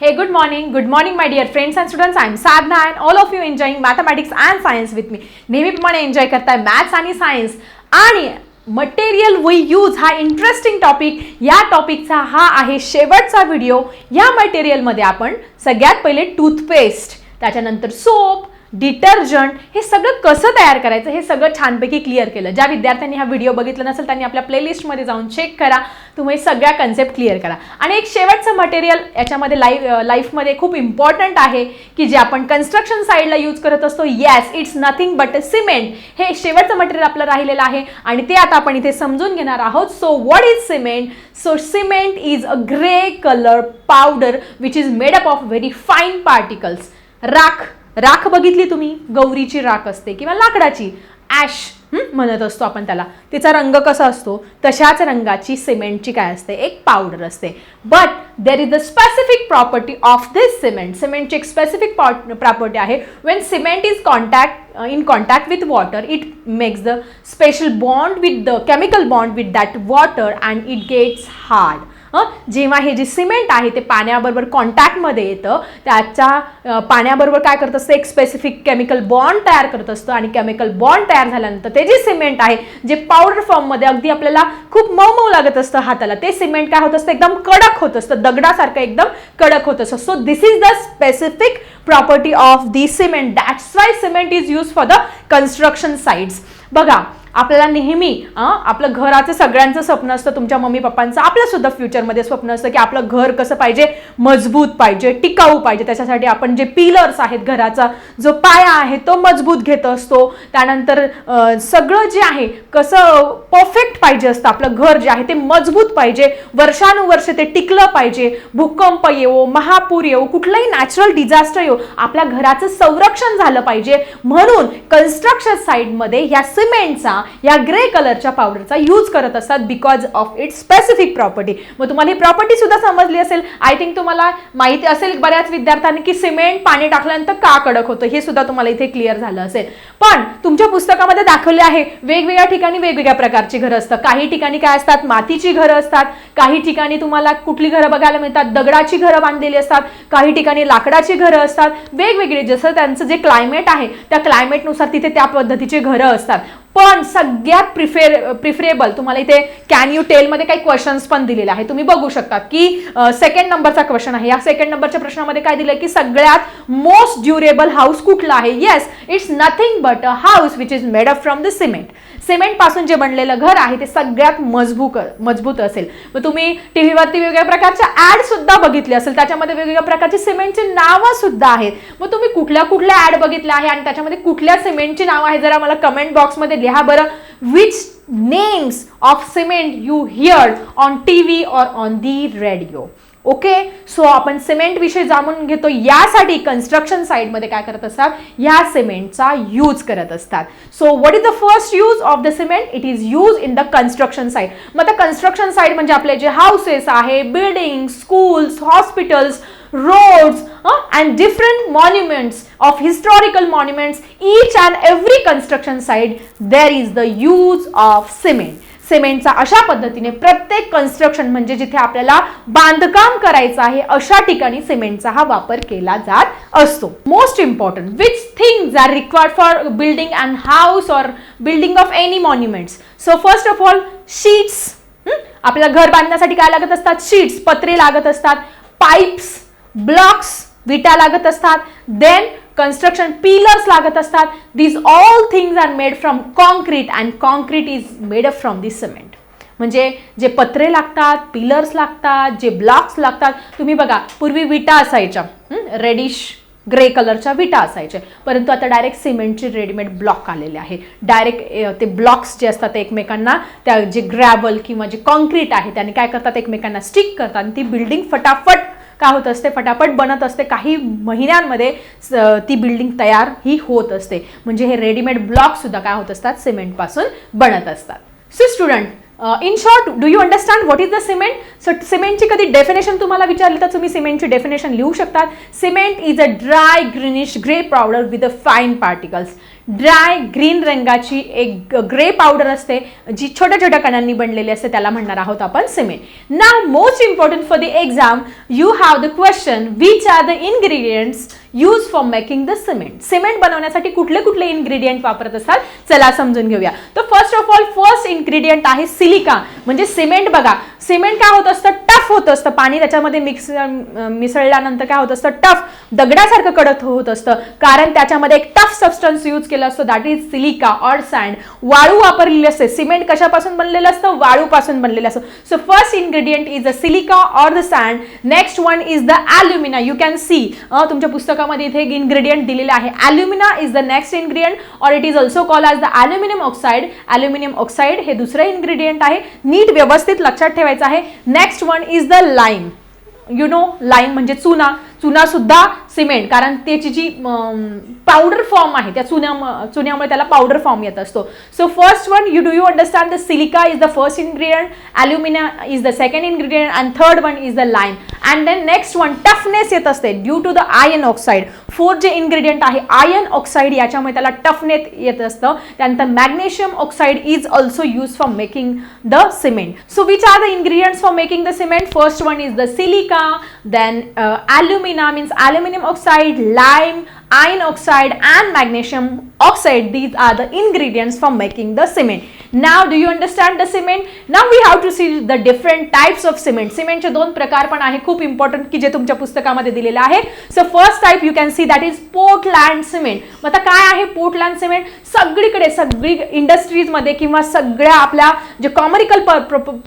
Hey, good morning, my dear friends and students. I am Sadhna and all of you enjoying mathematics and science with me. नेहमीप्रमाणे enjoy करताय maths आणि science आणि material we use हा interesting topic. या टॉपिकचा हा आहे शेवटचा video. या मटेरियलमध्ये आपण सगळ्यात पहिले टूथपेस्ट, त्याच्यानंतर सोप, डिटर्जंट हे सगळं कसं तयार करायचं हे सगळं छानपैकी क्लिअर केलं. ज्या विद्यार्थ्यांनी हा व्हिडिओ बघितला नसेल त्यांनी आपल्या प्लेलिस्टमध्ये जाऊन चेक करा, तुम्ही सगळ्या कन्सेप्ट क्लिअर करा. आणि एक शेवटचं मटेरियल याच्यामध्ये लाईफमध्ये खूप इम्पॉर्टंट आहे की जे आपण कन्स्ट्रक्शन साईडला यूज करत असतो. Yes, it's nothing but cement. हे शेवटचं मटेरियल आपलं राहिलेलं आहे आणि ते आता आपण इथे समजून घेणार आहोत. So what is cement? So cement is a grey colour powder which is made up of very fine particles. राख बघितली तुम्ही, गौरीची राख असते किंवा लाकडाची ॲश म्हणत असतो आपण त्याला. तिचा रंग कसा असतो तशाच रंगाची सिमेंटची काय असते, एक पावडर असते. But there is the specific property of this cement. सिमेंटची एक स्पेसिफिक प्रॉपर्टी आहे. Wien cement is in contact with water, it makes the special bond with the chemical bond with that water and it gets hard. जेव्हा हे जे cement आहे ते पाण्याबरोबर कॉन्टॅक्टमध्ये येतं, त्याच्या पाण्याबरोबर काय करत असतं, एक स्पेसिफिक केमिकल बॉन्ड तयार करत असतं आणि केमिकल बॉन्ड तयार झाल्यानंतर ते जे सिमेंट आहे जे पावडर फॉर्ममध्ये अगदी आपल्याला खूप मऊ लागत असतं हाताला, ते सिमेंट काय होत असतं, एकदम कडक होत असतं, दगडासारखं एकदम कडक होत असतं. So this is the specific property of the cement. That's why cement is use for the construction sites. बघा, आपल्याला नेहमी आपलं घराचं सगळ्यांचं स्वप्न असतं, तुमच्या मम्मी पप्पांचं, आपलं सुद्धा फ्युचरमध्ये स्वप्न असतं की आपलं घर कसं पाहिजे, मजबूत पाहिजे, टिकाऊ पाहिजे. त्याच्यासाठी आपण जे पिलर्स आहेत, घराचा जो पाया आहे तो मजबूत घेत असतो. त्यानंतर सगळं जे आहे कसं परफेक्ट पाहिजे असतं. आपलं घर जे आहे ते मजबूत पाहिजे, वर्षानुवर्ष ते टिकलं पाहिजे. भूकंप येवो, महापूर येवो, कुठलंही नॅचरल डिझास्टर येवो, आपल्या घराचं संरक्षण झालं पाहिजे. म्हणून कन्स्ट्रक्शन साईडमध्ये या सिमेंटचा, या ग्रे कलरच्या पावडरचा यूज करत असतात because of its specific property. मग तुम्हाला ही प्रॉपर्टी सुद्धा समजली असेल. आय थिंक तुम्हाला माहिती असेल बऱ्याच विद्यार्थ्यांनी की सिमेंट पाणी टाकल्यानंतर का कडक होतं, हे सुद्धा तुम्हाला इथे क्लिअर झालं असेल. पण तुमच्या पुस्तकामध्ये दाखवले आहे वेगवेगळ्या ठिकाणी वेगवेगळ्या प्रकारची घरं असतात. काही ठिकाणी काय असतात, मातीची घरं असतात. काही ठिकाणी तुम्हाला कुठली घरं बघायला मिळतात, दगडाची घरं बांधलेली असतात. काही ठिकाणी लाकडाची घरं असतात. वेगवेगळे जसं त्यांचं जे क्लायमेट आहे त्या क्लायमेटनुसार तिथे त्या पद्धतीची घरं असतात. पण सगळ्यात प्रिफरेबल तुम्हाला इथे कॅन यू टेल मध्ये काही क्वेश्चन्स पण दिलेले आहे. तुम्ही बघू शकता की सेकंड नंबरचा क्वेश्चन आहे. या सेकंड नंबरच्या प्रश्नामध्ये काय दिलंय की सगळ्यात मोस्ट ड्युरेबल हाऊस कुठला आहे. Yes, it's nothing but a house which is made up from the cement. Cement पासून जे बनलेलं घर आहे ते सगळ्यात मजबूत असेल. मग तुम्ही टीव्हीवरती वेगवेगळ्या प्रकारच्या ऍड सुद्धा बघितले असेल, त्याच्यामध्ये वेगवेगळ्या प्रकारची सिमेंटची नावं सुद्धा आहेत. मग तुम्ही कुठल्या ऍड बघितल्या आहे आणि त्याच्यामध्ये कुठल्या सिमेंटची नावं आहे जरा मला कमेंट बॉक्समध्ये लिहा बरं. Which names of cement you hear on TV or on the radio. Okay, so आपण सिमेंट विषयी जाणून घेतो. यासाठी कन्स्ट्रक्शन साइडमध्ये काय करत असतात, या सिमेंटचा यूज करत असतात. So what is the first use of the cement? It is use in the construction side. मग आता कन्स्ट्रक्शन साइड म्हणजे आपले जे हाऊसेस आहे, building, schools, hospitals, roads and different monuments of historical monuments, each and every construction site there is the use of cement. सिमेंटचा अशा पद्धतीने प्रत्येक कन्स्ट्रक्शन म्हणजे जिथे आपल्याला बांधकाम करायचं आहे अशा ठिकाणी सिमेंटचा हा वापर केला जात असतो. Most important, which things are required for building and house or building of any monuments. So first of all sheets. आपल्याला घर बांधण्यासाठी काय लागत असतात, शीट्स, पत्रे लागत असतात. पाईप्स, ब्लॉक्स, विटा लागत असतात. देन कन्स्ट्रक्शन पिलर्स लागत असतात. These all things are made from concrete and concrete is made up from this cement. म्हणजे जे पत्रे लागतात, पिलर्स लागतात, जे ब्लॉक्स लागतात. तुम्ही बघा, पूर्वी विटा असायच्या, रेडिश ग्रे कलरच्या विटा असायच्या, परंतु आता डायरेक्ट सिमेंटचे रेडीमेड ब्लॉक आलेले आहे. डायरेक्ट ते ब्लॉक्स जे असतात ते एकमेकांना, त्या जे ग्रॅव्हल किंवा जे कॉन्क्रीट आहे त्याने काय करतात, एकमेकांना स्टिक करतात आणि ती बिल्डिंग फटाफट काय होत असते, फटाफट बनत असते. काही महिन्यांमध्ये ती बिल्डिंग तयार ही होत असते. म्हणजे हे रेडीमेड ब्लॉक सुद्धा काय होत असतात, सिमेंट पासून बनत असतात. So student, in short, do you understand what is the cement? So सिमेंटची कधी डेफिनेशन तुम्हाला विचारली तर तुम्ही सिमेंटची डेफिनेशन लिहू शकतात. Cement is a dry greenish grey powder with a fine particles. Dry green रंगाची एक ग्रे पावडर असते जी छोट्या छोट्या कणांनी बनलेली असते, त्याला म्हणणार आहोत आपण cement. Now most important for the exam, you have the question which are the ingredients use for making the cement. Cement बनवण्यासाठी कुठले कुठले इन्ग्रेडियंट वापरत असतात चला समजून घेऊया. तर first of all first ingredient आहे सिलिका. म्हणजे सिमेंट बघा, सिमेंट काय होत असतं, टफ होत असतं, पाणी त्याच्यामध्ये मिसळल्यानंतर काय होत असतं, टफ दगडासारखं कडक होत असतं, कारण त्याच्यामध्ये एक टफ सबस्टन्स यूज केला असतो, that is silica or sand. वाळू वापरलेली असते. सिमेंट कशापासून बनलेलं असतं, वाळूपासून बनलेलं असतं. So first ingredient is the silica or the sand. Next one is the alumina. You can see तुमच्या पुस्तकामध्ये इथे एक इन्ग्रेडियंट दिलेलं आहे. Alumina is the next ingredient or it is also called as the aluminium oxide. Aluminium oxide हे दुसरं ingredient आहे. नीट व्यवस्थित लक्षात ठेवायचं आहे. Next one is the lime. You know lime म्हणजे चुना. चुना सुद्धा सिमेंट, कारण त्याची जी पावडर फॉर्म आहे त्या चुन्यामुळे त्याला पावडर फॉर्म येत असतो. So first one do you understand the silica is the first ingredient, alumina is the second ingredient and third one is the lime. And then next one toughness येत असते due to the iron oxide. Fourth जे ingredient आहे iron oxide, याच्यामुळे त्याला toughness येत असतं. त्यानंतर magnesium oxide is also use for making the cement. So which are the ingredients for making the cement? First one is the silica, then alumina means aluminum oxide, lime, iron oxide and magnesium oxide. These are the ingredients for making the cement. Now do you understand the cement? Now we have to see the different types of cement. Cement चे दोन प्रकार पण आहे, खूप important की जे तुमच्या पुस्तकामध्ये दिलेले आहे. So first type you can see that is Portland cement. मग आता काय आहे पोर्टलँड सिमेंट? सगळीकडे सगळी इंडस्ट्रीजमध्ये किंवा सगळ्या आपल्या जे कॉमर्शियल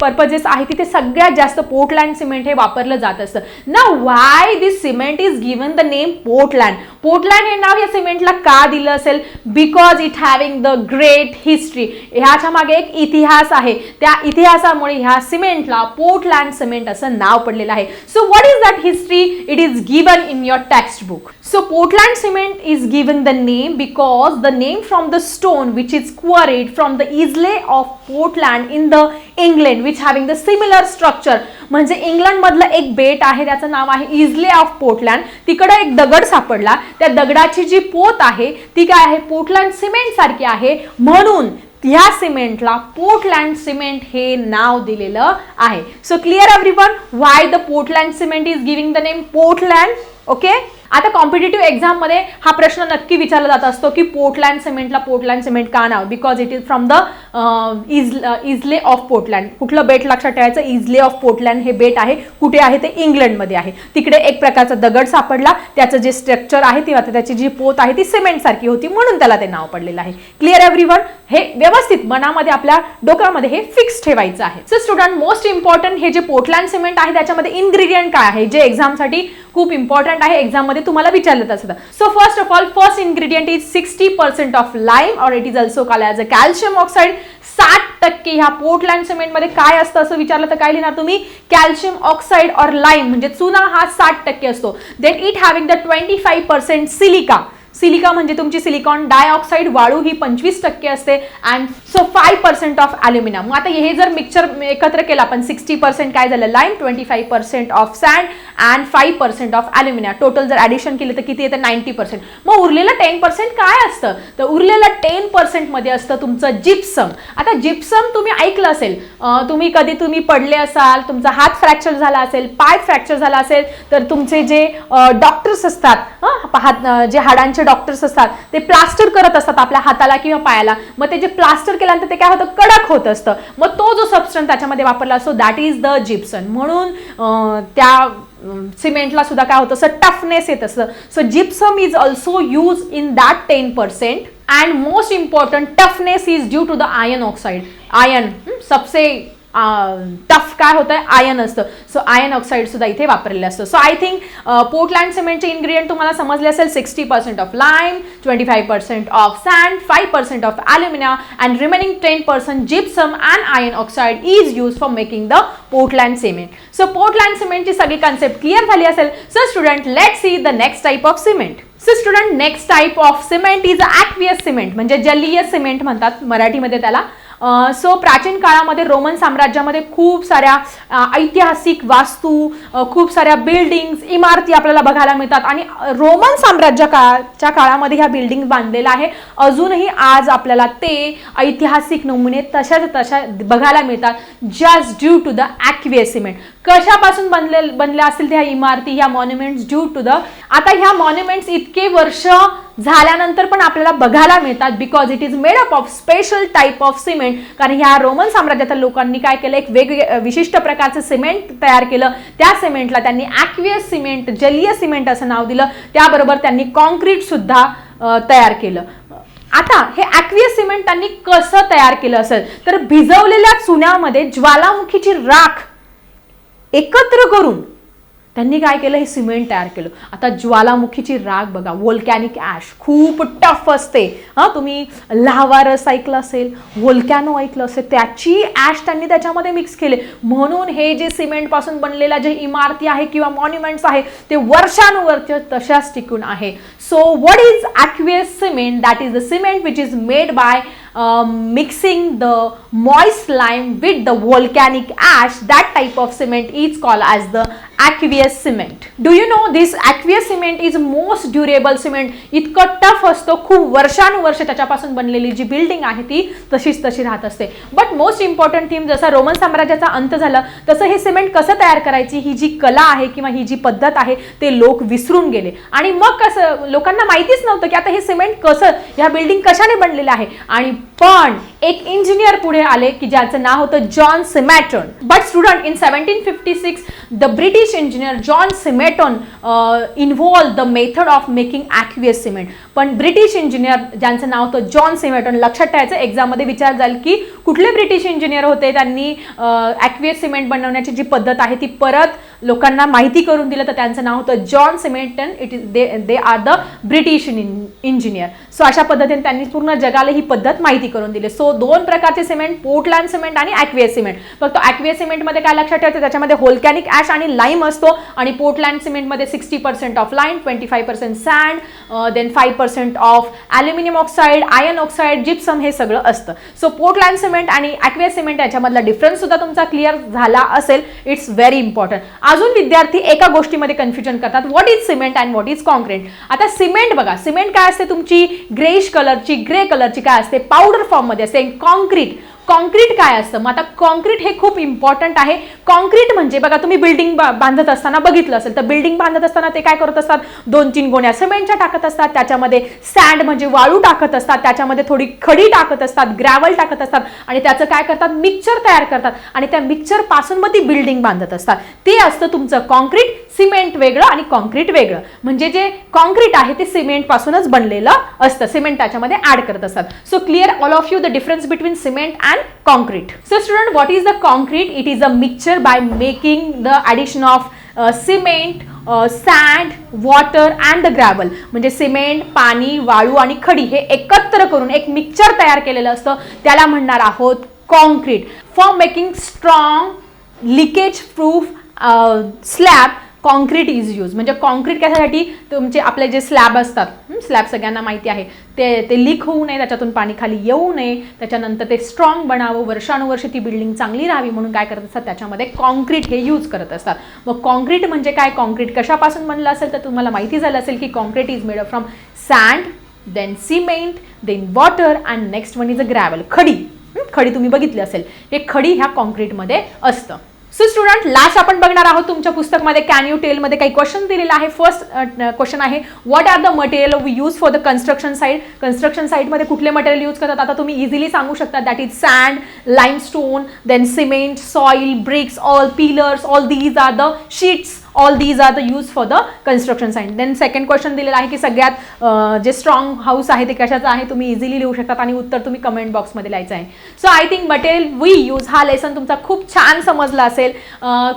पर्पजेस आहे तिथे सगळ्यात जास्त पोर्टलँड सिमेंट हे वापरलं जात असतं. Now why this cement is given the name Portland? Portland हे नाव या सिमेंटला का दिलं असेल? Because it having the great history. ह्याच्या मागे एक इतिहास आहे. त्या इतिहासामुळे ह्या सिमेंटला पोर्टलँड सिमेंट असं नाव पडलेलं आहे. So what is that history? It is given in your text book. So Portland cement is given the name because the name from the stone which is quarried from the Islay of Portland in the England which having the similar structure. म्हणजे England मधलं एक बेट आहे त्याचं नाव आहे इझले of Portland. तिकडे एक दगड सापडला, त्या दगडाची जी पोत आहे ती काय आहे, पोर्टलँड सिमेंट सारखी आहे, म्हणून ह्या सिमेंटला पोर्टलँड सिमेंट हे नाव दिलेलं आहे. So clear everyone why the Portland cement is giving the name Portland. Okay. आता कॉम्पिटेटिव्ह एक्झाम मध्ये हा प्रश्न नक्की विचारला जात असतो की पोर्टलँड सिमेंटला पोर्टलँड सिमेंट का नाव? Because it is from the isle of Portland. कुठलं बेट लक्षात ठेवायचं? इझले ऑफ पोर्टलँड हे बेट आहे. कुठे आहे ते? इंग्लंडमध्ये आहे. तिकडे एक प्रकारचा दगड सापडला, त्याचं जे स्ट्रक्चर आहे ती त्याची जी पोत आहे ती सिमेंट सारखी होती, म्हणून त्याला ते नाव पडलेलं आहे. Clear everyone? हे व्यवस्थित मनामध्ये आपल्या डोक्यामध्ये हे फिक्स ठेवायचं आहे. सो स्टुडंट मोस्ट इम्पॉर्टंट हे जे पोर्टलँड सिमेंट आहे त्याच्यामध्ये इन्ग्रेडियंट काय आहे जे एक्झामसाठी खूप इम्पॉर्टंट आहे, एक्झाम मध्ये तुम्हाला विचारलं असतं. So first of all first ingredient is 60% of lime or it is also called as a calcium oxide. 60% ह्या पोर्टलँड सिमेंट मध्ये काय असतं असं विचारलं तर काय लिहिणार तुम्ही? कॅल्शियम ऑक्साइड और लाईम म्हणजे चुना हा 60% असतो. Then it having the 25% silica. Silica म्हणजे तुमची सिलिकॉन डायऑक्साइड वाळू ही 25% असते. And so 5% of alumina. मग आता हे जर मिक्सचर एकत्र केलं आपण 60% काय झालं lime, 25% of sand and 5% of alumina. Total जर ॲडिशन केलं तर किती येतं? 90%. मग उरलेलं 10% काय असतं? तर उरलेलं 10% मध्ये असतं तुमचं जिप्सम. आता जिप्सम तुम्ही ऐकलं असेल, तुम्ही पडले असाल, तुमचा हात फ्रॅक्चर झाला असेल, पाय फ्रॅक्चर झाला असेल तर तुमचे जे डॉक्टर्स असतात, जे हाडांचे डॉक्टर्स असतात ते प्लास्टर करत असतात आपल्या हाताला किंवा पायाला. मग ते जे प्लास्टर केल्यानंतर ते काय होतं? कडक होत असतं. मग तो जो सबस्टन्स त्याच्यामध्ये वापरला असतो दॅट इज द जिप्सन. म्हणून त्या सिमेंटला सुद्धा काय होतं? असं टफनेस येत असतं. So gypsum is also use in that 10%. And most important toughness is due to the iron oxide. Iron सबसे टफ काय होतं? आयर्न असतं. सो आयर्न ऑक्साइड सुद्धा इथे वापरलेलं असतं. सो आय थिंक पोर्टलँड सिमेंटचे इन्ग्रेडियंट तुम्हाला समजले असेल. 60% of lime, 25% of sand, 5% of alumina and remaining 10% gypsum and iron oxide is use for making the Portland cement. So Portland सिमेंटची सगळी कन्सेप्ट क्लिअर झाली असेल. So student let's see the next type of cement. So student next type of cement is aqueous cement म्हणजे जलीय cement म्हणतात मराठीमध्ये त्याला. So प्राचीन काळामध्ये रोमन साम्राज्यामध्ये खूप साऱ्या ऐतिहासिक वास्तू, खूप साऱ्या बिल्डिंग्स, इमारती आपल्याला बघायला मिळतात आणि रोमन साम्राज्याच्या काळामध्ये ह्या बिल्डिंग बांधलेल्या आहे. अजूनही आज आपल्याला ते ऐतिहासिक नमुने तशा बघायला मिळतात, just due to the aqueous cement. कशापासून बनल्या असतील ह्या इमारती, ह्या मॉन्युमेंट्स? Due to the. आता ह्या मॉन्युमेंट्स इतके वर्ष झाल्यानंतर पण आपल्याला बघायला मिळतात because it is made up of special type of cement. कारण ह्या रोमन साम्राज्यातील लोकांनी काय केलं, एक विशिष्ट प्रकारचं सिमेंट तयार केलं. त्या सिमेंटला त्यांनी ॲक्वियस सिमेंट, जलीय सिमेंट असं नाव दिलं. त्याबरोबर त्यांनी कॉन्क्रीट सुद्धा तयार केलं. आता हे ॲक्वियस सिमेंट त्यांनी कसं तयार केलं असेल तर भिजवलेल्या चुन्यामध्ये ज्वालामुखीची राख एकत्र करून त्यांनी काय केलं, हे सिमेंट तयार केलं. आता ज्वालामुखीची राख बघा, वोल्कॅनिक ॲश खूप टफ असते. तुम्ही लाव्हा रस ऐकलं असेल, वोल्कॅनो ऐकलं असेल, त्याची ॲश त्यांनी त्याच्यामध्ये मिक्स केले. म्हणून हे जे सिमेंट पासून बनलेल्या जे इमारती आहे किंवा मॉन्युमेंट्स आहे ते वर्षानुवर्ष तशाच टिकून आहे. So what is aqueous cement? That is the cement which is made by mixing the moist lime with the volcanic ash. That type of cement is called as the aqueous cement. Do you know this aqueous cement is most durable cement? इतकं tough असतो, खूप वर्षानुवर्ष त्याच्यापासून बनलेली जी building आहे ती तशी राहत असते. बट मोस्ट इम्पॉर्टंट थिंग, जसा रोमन साम्राज्याचा अंत झाला तसं हे सिमेंट कसं तयार करायची ही जी कला आहे किंवा ही जी पद्धत आहे ते लोक विसरून गेले. आणि मग कसं, लोकांना माहितीच नव्हतं की आता हे सिमेंट कसं, ह्या बिल्डिंग कशाने बनलेलं आहे. आणि पण एक इंजिनियर पुढे आले की ज्याचं नाव होतं John Smeaton. But student, in 1756 the British engineer John Smeaton involve the method of making aqueous cement. पण ब्रिटिश इंजिनियर ज्यांचं नाव होतं जॉन सिमॅटन, लक्षात ठेवायचं, एक्झाममध्ये विचार जाईल की कुठले ब्रिटिश इंजिनियर होते, त्यांनी ॲक्वियस सिमेंट बनवण्याची जी पद्धत आहे ती परत लोकांना माहिती करून दिलं. तर त्यांचं नाव होतं John Smeaton. It is they are the British engineer. So अशा पद्धतीने त्यांनी पूर्ण जगाला ही पद्धत माहिती करून दिली. सो दोन प्रकारचे सिमेंट, पोर्टलँड सिमेंट आणि ॲक्वियस सिमेंट. फक्त ॲक्वियस सिमेंटमध्ये काय लक्षात ठेवायचं, त्याच्यामध्ये व्होल्कॅनिक ॲश आणि लाईम असतो. आणि पोर्टलँड सिमेंटमध्ये 60% of lime, 25% sand, then 5% of aluminium oxide, iron oxide, gypsum, हे सगळं असतं. सो पोर्टलँड सिमेंट आणि ॲक्वियस सिमेंट याच्यामधला डिफरन्स सुद्धा तुमचा क्लिअर झाला असेल. It's very important. अजून विद्यार्थी एका गोष्टीमध्ये कन्फ्युजन करतात, what is cement and what is concrete. आता सिमेंट बघा, सिमेंट काय असते, तुमची ग्रेश कलरची, ग्रे कलरची काय असते, पावडर फॉर्म मध्ये असते. कॉन्क्रीट काय असतं? मग आता कॉन्क्रीट हे खूप इम्पॉर्टंट आहे. कॉन्क्रीट म्हणजे बघा, तुम्ही बिल्डिंग बांधत असताना बघितलं असेल तर बिल्डिंग बांधत असताना ते काय करत असतात, 2-3 गोण्या सिमेंटच्या टाकत असतात, त्याच्यामध्ये सँड म्हणजे वाळू टाकत असतात, त्याच्यामध्ये थोडी खडी टाकत असतात, ग्रॅव्हल टाकत असतात आणि त्याचं काय करतात, मिक्सचर तयार करतात आणि त्या मिक्सचर पासून मग ती बिल्डिंग बांधत असतात. ते असतं तुमचं कॉन्क्रीट. सिमेंट वेगळं आणि कॉन्क्रीट वेगळं. म्हणजे जे कॉन्क्रीट आहे ते सिमेंट पासूनच बनलेलं असतं, सिमेंट त्याच्यामध्ये ऍड करत असतात. So clear all of you the difference between cement and concrete. So student, what is the concrete? It is a mixture by making the addition of cement, sand, water and the gravel. म्हणजे cement, पाणी, वाळू आणि खडी हे एकत्र करून एक mixture तयार केलेलं असतं, त्याला म्हणणार आहोत concrete. For making strong leakage proof slab concrete is use. म्हणजे कॉन्क्रीट कशासाठी, तुमचे आपले जे स्लॅब असतात, स्लॅब सगळ्यांना माहिती आहे, ते लीक होऊ नये, त्याच्यातून पाणी खाली येऊ नये, त्याच्यानंतर ते स्ट्रॉंग बनावं, वर्षानुवर्ष ती बिल्डिंग चांगली राहावी म्हणून काय करत असतात, त्याच्यामध्ये कॉन्क्रीट हे यूज करत असतात. मग कॉन्क्रीट म्हणजे काय, कॉन्क्रीट कशापासून बनलं असेल तर तुम्हाला माहिती झालं असेल की concrete is made from sand, then cement, then water and next one is a gravel. खडी तुम्ही बघितली असेल, हे खडी ह्या कॉन्क्रीटमध्ये असतं. सो स्टुडंट, लास्ट आपण बघणार आहोत तुमच्या पुस्तकामध्ये कॅन यू टेल मध्ये काही क्वेश्चन दिलेला आहे. फर्स्ट क्वेश्चन आहे, what are the material we use for the construction site. Construction साईडमध्ये कुठले मटेरियल यूज करतात? आता तुम्ही इझिली सांगू शकता, that is sand, limestone, then cement, soil, bricks, all pillars, all these are the sheets, all these are the used for the construction site. then second question दिलेला आहे की सगळ्यात जे स्ट्रॉंग हाऊस आहे ते कशाचं आहे, तुम्ही इझिली लिहू शकता आणि उत्तर तुम्ही कमेंट बॉक्समध्ये लिहायचं आहे. So I think material we use हा लेसन तुमचा खूप छान समजला असेल.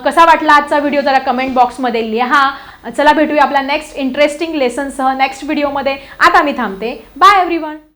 कसा वाटला आजचा व्हिडिओ जरा कमेंट बॉक्समध्ये लिहा. चला भेटूया आपल्या नेक्स्ट इंटरेस्टिंग लेसनसह नेक्स्ट व्हिडिओमध्ये. आता मी थांबते. Bye everyone.